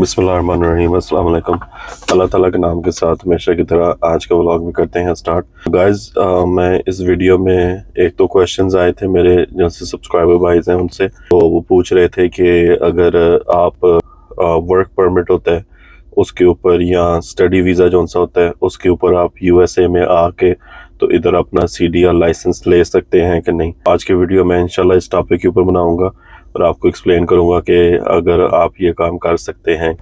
बिस्मिल्लाहिर्रहमानिर्रहीम, अस्सलाम वालेकुम। अल्लाह ताला के नाम के साथ हमेशा की तरह आज का व्लॉग भी करते हैं स्टार्ट। गाइस, मैं इस वीडियो में एक तो क्वेश्चंस आए थे मेरे जो से सब्सक्राइबर भाईज हैं उनसे, तो वो पूछ रहे थे कि अगर आप वर्क परमिट होता है उसके ऊपर या स्टडी वीज़ा जो सा होता है उसके ऊपर आप यूएसए में आके तो इधर अपना सीडीआर लाइसेंस ले सकते हैं कि नहीं। आज के वीडियो में इंशाल्लाह इस टॉपिक के ऊपर बनाऊंगा और आपको एक्सप्लेन करूंगा कि अगर आप ये काम कर सकते हैं।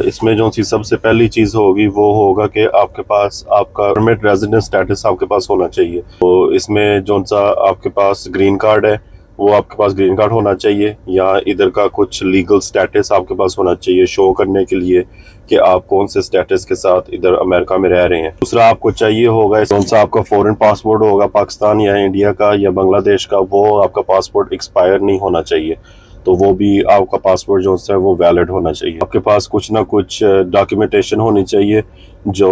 इसमें जो सी सबसे पहली चीज़ होगी वो होगा कि आपके पास आपका परमानेंट रेजिडेंस स्टेटस आपके पास होना चाहिए। तो इसमें जो सा आपके पास ग्रीन कार्ड है वो आपके पास ग्रीन कार्ड होना चाहिए, या इधर का कुछ लीगल स्टेटस आपके पास होना चाहिए शो करने के लिए कि आप कौन से स्टेटस के साथ इधर अमेरिका में रह रहे हैं। दूसरा आपको चाहिए होगा कौन सा आपका फॉरेन पासपोर्ट होगा, पाकिस्तान या इंडिया का या बांग्लादेश का, वो आपका पासपोर्ट एक्सपायर नहीं होना चाहिए। तो वो भी आपका पासपोर्ट जो है वो वैलिड होना चाहिए। आपके पास कुछ ना कुछ डॉक्यूमेंटेशन होनी चाहिए जो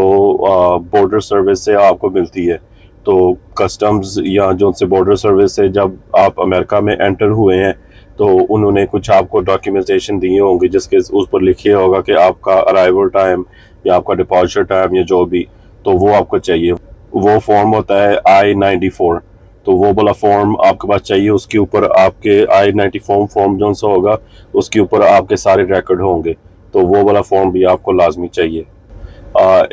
बॉर्डर सर्विस से आपको मिलती है। तो कस्टम्स या जो से बॉर्डर सर्विस से जब आप अमेरिका में एंटर हुए हैं तो उन्होंने कुछ आपको डॉक्यूमेंटेशन दिए होंगे जिसके उस पर लिखे होगा कि आपका अराइवल टाइम या आपका डिपार्चर टाइम या जो भी, तो वो आपको चाहिए। वो फॉर्म होता है I-94, तो वो वाला फॉर्म आपके पास चाहिए। उसके ऊपर आपके I-94 फॉर्म जो सा होगा उसके ऊपर आपके सारे रिकॉर्ड होंगे, तो वो वाला फॉर्म भी आपको लाजमी चाहिए।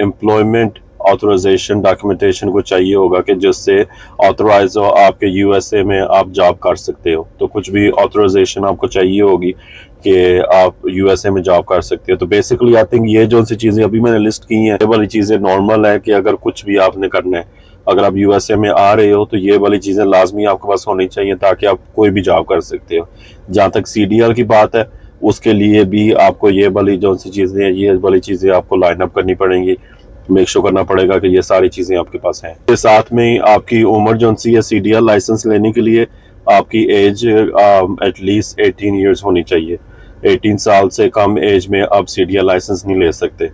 एम्प्लॉयमेंट ऑथराइजेशन डॉक्यूमेंटेशन को चाहिए होगा कि जिससे ऑथराइज हो आपके यूएसए में आप जॉब कर सकते हो। तो कुछ भी ऑथराइजेशन आपको चाहिए होगी कि आप यूएसए में जॉब कर सकते हो। तो बेसिकली आई थिंक ये जो सी चीज़ें अभी मैंने लिस्ट की हैं ये वाली चीज़ें नॉर्मल है कि अगर कुछ भी आपने करना है, अगर आप यूएसए में आ रहे हो तो ये वाली चीज़ें लाजमी आपके पास होनी चाहिए ताकि आप कोई भी जॉब कर सकते हो। जहाँ तक सीडीआर की बात है उसके लिए भी आपको ये वाली जो सी चीज़ें हैं ये वाली चीज़ें आपको लाइन अप करनी पड़ेंगी। मेक श्योर करना पड़ेगा कि ये सारी चीज़ें आपके पास हैं। इसके साथ में आपकी उम्र जो सी है सीडीआर लाइसेंस लेने के लिए आपकी एज एटलीस्ट 18 ईयर्स होनी चाहिए। 18 साल से कम एज में आप सीडीआर लाइसेंस नहीं ले सकते।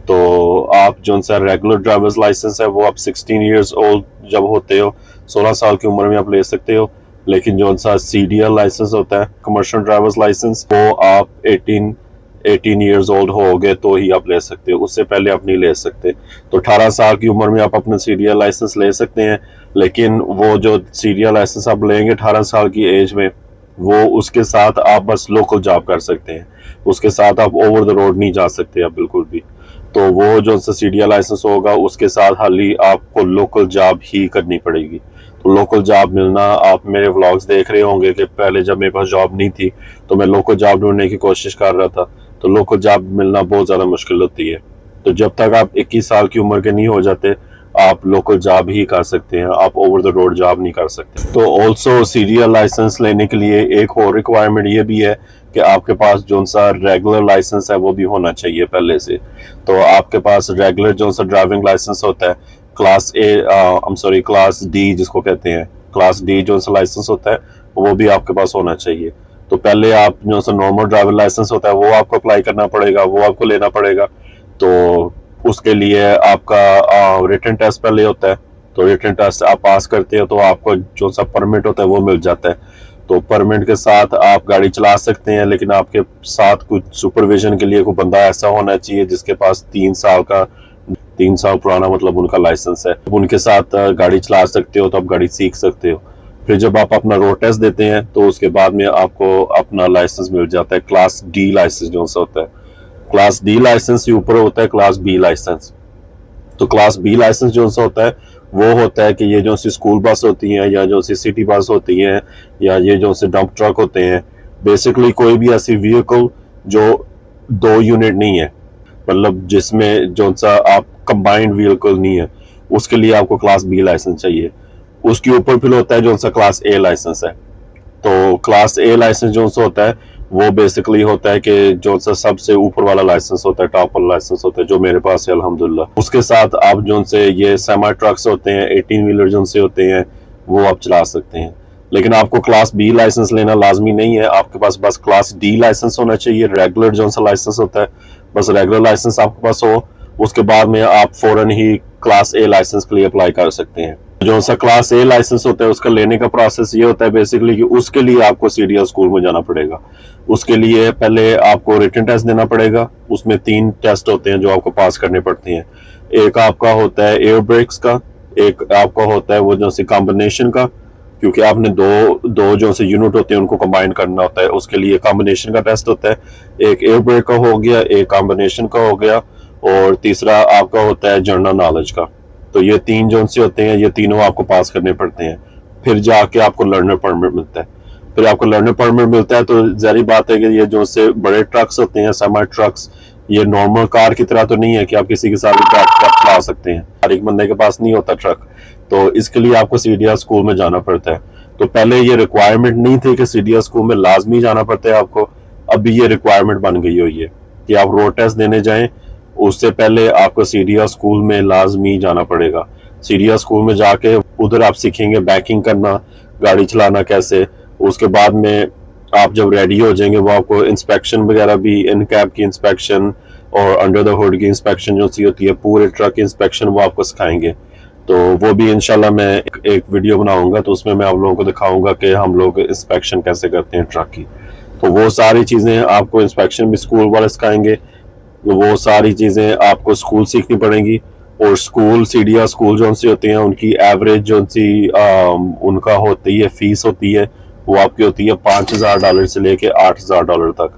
तो आप जो सा रेगुलर ड्राइवर्स लाइसेंस है वो आप 16 ईयर्स ओल्ड जब होते हो 16 साल की उम्र में आप ले सकते हो। लेकिन जो सा सीडीआर लाइसेंस होता है कमर्शियल ड्राइवर्स लाइसेंस वो आप 18 ईयर्स ओल्ड हो गए तो ही आप ले सकते हो, उससे पहले आप नहीं ले सकते। तो 18 साल की उम्र में आप अपना सीडीआर लाइसेंस ले सकते हैं, लेकिन वो जो सीडीआर लाइसेंस आप लेंगे 18 साल की एज में वो उसके साथ आप बस लोकल जॉब कर सकते हैं, उसके साथ आप ओवर द रोड नहीं जा सकते आप बिल्कुल भी। तो वो जो सीडीआर लाइसेंस होगा उसके साथ हाली आपको लोकल जॉब ही करनी पड़ेगी। तो लोकल जॉब मिलना, आप मेरे व्लॉग्स देख रहे होंगे कि पहले जब मेरे पास जॉब नहीं थी तो मैं लोकल जॉब ढूंढने की कोशिश कर रहा था, तो लोकल जॉब मिलना बहुत ज़्यादा मुश्किल होती है। तो जब तक आप 21 साल की उम्र के नहीं हो जाते आप लोकल जॉब ही कर सकते हैं, आप ओवर द रोड जॉब नहीं कर सकते। तो ऑल्सो सीडीआर लाइसेंस लेने के लिए एक और रिक्वायरमेंट ये भी है कि आपके पास जो सा रेगुलर लाइसेंस है वो भी होना चाहिए पहले से। तो आपके पास रेगुलर जो सा ड्राइविंग लाइसेंस होता है क्लास डी जिसको कहते हैं, क्लास डी जो सा लाइसेंस होता है वो भी आपके पास होना चाहिए। तो पहले आप जो सा नॉर्मल ड्राइवर लाइसेंस होता है वो आपको अप्लाई करना पड़ेगा, वो आपको लेना पड़ेगा। तो उसके लिए आपका रिटन टेस्ट पहले होता है, तो रिटन टेस्ट आप पास करते हो तो आपको जो सा परमिट होता है वो मिल जाता है। तो परमिट के साथ आप गाड़ी चला सकते हैं, लेकिन आपके साथ कुछ सुपरविजन के लिए कोई बंदा ऐसा होना चाहिए जिसके पास 3 साल पुराना मतलब उनका लाइसेंस है। उनके साथ गाड़ी चला सकते हो तो आप गाड़ी सीख सकते हो। फिर जब आप अपना रोड टेस्ट देते हैं तो उसके बाद में आपको अपना लाइसेंस मिल जाता है। क्लास डी लाइसेंस जो सा होता है, क्लास डी लाइसेंस से ऊपर होता है क्लास बी लाइसेंस। तो क्लास बी लाइसेंस जो सा होता है वो होता है कि ये जो सी स्कूल बस होती हैं या जो सी सिटी बस होती हैं या ये जो से डंप ट्रक होते हैं, बेसिकली कोई भी ऐसी व्हीकल जो 2 यूनिट नहीं है, मतलब जिसमें जो सा आप कंबाइंड व्हीकल नहीं है, उसके लिए आपको क्लास बी लाइसेंस चाहिए। उसके ऊपर फिर होता है जो सा क्लास ए लाइसेंस है। तो क्लास ए लाइसेंस जो सा होता है वो बेसिकली होता है कि जो सा सबसे ऊपर वाला लाइसेंस होता है, टॉप वाला लाइसेंस होता है जो मेरे पास है अल्हम्दुलिल्लाह। उसके साथ आप जो से ये सेमी ट्रक्स होते हैं 18 व्हीलर जो से होते हैं वो आप चला सकते हैं। लेकिन आपको क्लास बी लाइसेंस लेना लाजमी नहीं है, आपके पास बस क्लास डी लाइसेंस होना चाहिए। रेगुलर जो सा लाइसेंस होता है बस रेगुलर लाइसेंस आपके पास हो, उसके बाद में आप फौरन ही क्लास ए लाइसेंस के लिए अप्लाई कर सकते हैं। जो सा क्लास ए लाइसेंस होता है उसका लेने का प्रोसेस ये होता है बेसिकली कि उसके लिए आपको सीडीएल स्कूल में जाना पड़ेगा। उसके लिए पहले आपको रिटन टेस्ट देना पड़ेगा। उसमें 3 टेस्ट होते हैं जो आपको पास करने पड़ते हैं। एक आपका होता है एयर ब्रेक्स का, एक आपका होता है वो जो से कॉम्बिनेशन का, क्योंकि आपने दो जो से यूनिट होते हैं उनको कंबाइन करना होता है, उसके लिए कॉम्बिनेशन का टेस्ट होता है। एक एयर ब्रेक का हो गया, एक कॉम्बिनेशन का हो गया, और तीसरा आपका होता है जनरल नॉलेज का। तो ये 3 जो से होते हैं, ये तीनों आपको पास करने पड़ते हैं। फिर जाके आपको लर्नर परमिट मिलता है। फिर आपको लर्नर परमिट मिलता है तो जारी बात है कि ये जो से बड़े ट्रक्स होते हैं, सेमी ट्रक्स, ये नॉर्मल कार की तरह तो नहीं है कि आप किसी के साथ भी बैठ के आप चला सकते हैं। हर एक बंदे के पास नहीं होता ट्रक, तो इसके लिए आपको सीडीएल स्कूल में जाना पड़ता है। तो पहले ये रिक्वायरमेंट नहीं थी कि सीडीएल स्कूल में लाजमी जाना पड़ता है आपको, अभी ये रिक्वायरमेंट बन गई हुई है कि आप रोड टेस्ट देने जाएं, उससे पहले आपको सीडीएल स्कूल में लाजमी जाना पड़ेगा। सीडीएल स्कूल में जाके उधर आप सीखेंगे बैंकिंग करना, गाड़ी चलाना कैसे। उसके बाद में आप जब रेडी हो जाएंगे वो आपको इंस्पेक्शन वगैरह भी, इन कैब की इंस्पेक्शन और अंडर द हुड की इंस्पेक्शन जो सी होती है, पूरे ट्रक की इंस्पेक्शन वो आपको सिखाएंगे। तो वो भी इंशाल्लाह मैं एक वीडियो बनाऊंगा, तो उसमें मैं आप लोगों को दिखाऊंगा कि हम लोग इंस्पेक्शन कैसे करते हैं ट्रक की। तो वो सारी चीज़ें आपको इंस्पेक्शन भी स्कूल वाले सिखाएंगे। वो सारी चीज़ें आपको स्कूल सीखनी पड़ेंगी। और स्कूल सीडीएल स्कूल जो सी होती हैं उनकी एवरेज जो सी उनका होती है फीस होती है, वो आपकी होती है $5000 से लेके $8000 तक।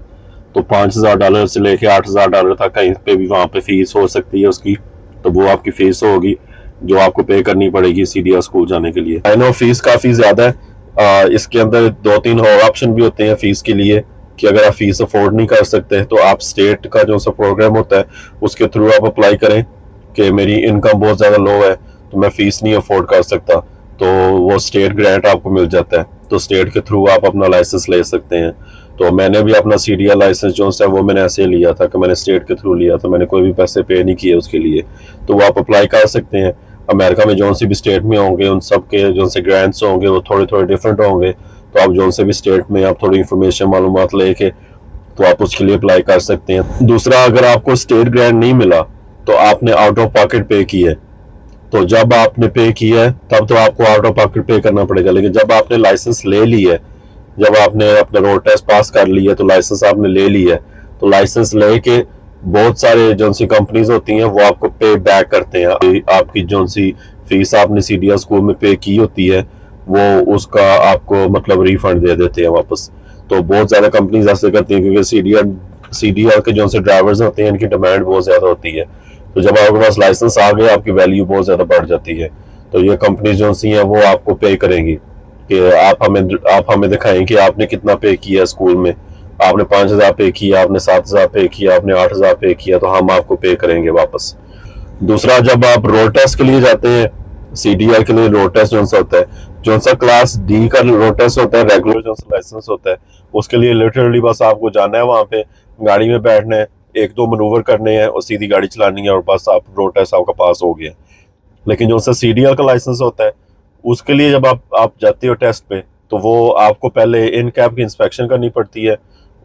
तो $5000 से लेके $8000 तक कहीं पे भी वहाँ पे फीस हो सकती है उसकी। तो वो आपकी फीस होगी जो आपको पे करनी पड़ेगी सीडीएल स्कूल जाने के लिए। आई नो फीस काफ़ी ज़्यादा है। इसके अंदर 2-3 और ऑप्शन भी होते हैं फीस के लिए, कि अगर आप फीस अफोर्ड नहीं कर सकते तो आप स्टेट का जो सा प्रोग्राम होता है उसके थ्रू आप अप्लाई करें कि मेरी इनकम बहुत ज़्यादा लो है तो मैं फ़ीस नहीं अफोर्ड कर सकता, तो वो स्टेट ग्रांट आपको मिल जाता है। तो स्टेट के थ्रू आप अपना लाइसेंस ले सकते हैं। तो मैंने भी अपना सीडीएल लाइसेंस जो है वो मैंने ऐसे लिया था कि मैंने स्टेट के थ्रू लिया था, मैंने कोई भी पैसे पे नहीं किए उसके लिए। तो वो आप अप्लाई कर सकते हैं। अमेरिका में जो सी भी स्टेट में होंगे उन सब के जो से ग्रांट्स होंगे वो थोड़े थोड़े डिफरेंट होंगे। तो आप जो से भी स्टेट में आप थोड़ी इन्फॉर्मेशन मालूमात लेके तो आप उसके लिए अप्लाई कर सकते हैं। दूसरा, अगर आपको स्टेट ग्रांट नहीं मिला तो आपने आउट ऑफ पॉकेट पे की है, तो जब आपने पे किया है तब तो आपको आउट ऑफ पॉकेट पे करना पड़ेगा। लेकिन जब आपने लाइसेंस ले ली है, जब आपने अपना रोड टेस्ट पास कर लिया है, तो लाइसेंस आपने ले ली है, तो लाइसेंस लेके बहुत सारे जो सी कंपनीज होती हैं वो आपको पे बैक करते हैं। आपकी जो सी फीस आपने सीडीएल स्कूल में पे की होती है वो उसका आपको मतलब रिफंड दे देते हैं वापस। तो बहुत ज्यादा कंपनीज ऐसे करती हैं क्योंकि सीडीएल के जो से ड्राइवर्स होते हैं इनकी डिमांड बहुत ज्यादा होती है। तो जब आपके पास लाइसेंस आ गया आपकी वैल्यू बहुत ज्यादा बढ़ जाती है। तो ये कंपनीज जो सी हैं वो आपको पे करेंगी कि आप हमें दिखाएं कि आपने कितना पे किया स्कूल में। आपने 5000 पे किया, आपने 7000 पे किया, आपने 8000 पे किया, तो हम आपको पे करेंगे वापस। दूसरा, जब आप रोड टेस्ट के लिए जाते हैं, सीडीएल के लिए रोड टेस्ट जो सा होता है, जो सा क्लास डी का रोड टेस्ट होता है, रेगुलर जो सा लाइसेंस होता है, उसके लिए लिटरली बस आपको जाना है वहाँ पे, गाड़ी में बैठना है, 1-2 मनूवर करने हैं और सीधी गाड़ी चलानी है और बस आप रोड टेस्ट आपका पास हो गया। लेकिन जो सा सीडीएल का लाइसेंस होता है उसके लिए जब आप जाते हो टेस्ट पे, तो वो आपको पहले इन कैब की इंस्पेक्शन करनी पड़ती है,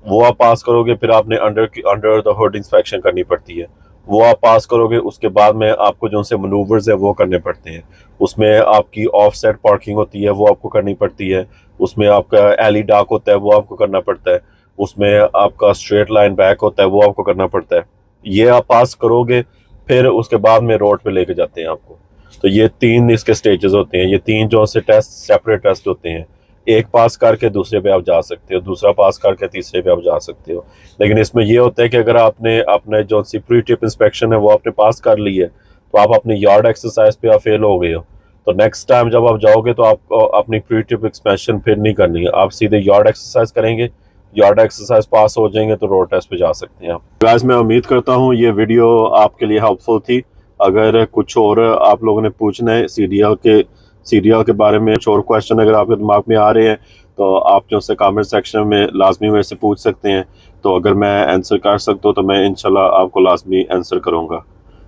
वो आप पास करोगे। फिर आपने अंडर द हुड इंस्पेक्शन करनी पड़ती है, वो आप पास करोगे। उसके बाद में आपको जो से मनूवर्स है वो करने पड़ते हैं। उसमें आपकी ऑफ सेट पार्किंग होती है वो आपको करनी पड़ती है। उसमें आपका एली डाक होता है वो आपको करना पड़ता है। उसमें आपका स्ट्रेट लाइन बैक होता है वो आपको करना पड़ता है। ये आप पास करोगे फिर उसके बाद में रोड पे लेके जाते हैं आपको। तो ये 3 इसके स्टेजेस होते हैं। ये 3 जो से टेस्ट सेपरेट टेस्ट होते हैं। एक पास करके दूसरे पे आप जा सकते हो, दूसरा पास करके तीसरे पे आप जा सकते हो। लेकिन इसमें यह होता है कि अगर आपने अपने जो सी प्री ट्रिप इंस्पेक्शन है वो आपने पास कर ली है, तो आप अपनी यार्ड एक्सरसाइज पे आप फेल हो गए हो, तो नेक्स्ट टाइम जब आप जाओगे तो आपको अपनी प्री ट्रिप इंस्पेक्शन फिर नहीं करनी है, आप सीधे यार्ड एक्सरसाइज करेंगे। यार्ड एक्सरसाइज पास हो जाएंगे तो रोड टेस्ट पे जा सकते हैं आप। गाइस, मैं उम्मीद करता हूँ ये वीडियो आपके लिए हेल्पफुल थी। अगर कुछ और आप लोगों ने पूछना है सीडीएल के बारे में, कुछ और क्वेश्चन अगर आपके दिमाग में आ रहे हैं तो आप जो से कमेंट सेक्शन में लाजमी मेरे से पूछ सकते हैं। तो अगर मैं आंसर कर सकता हूँ तो मैं इंशाल्लाह आपको लाजमी आंसर करूँगा।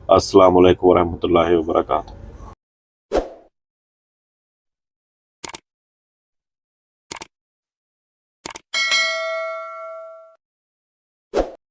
अस्सलाम वालेकुम वरहमतुल्लाहि वबरकातुहू।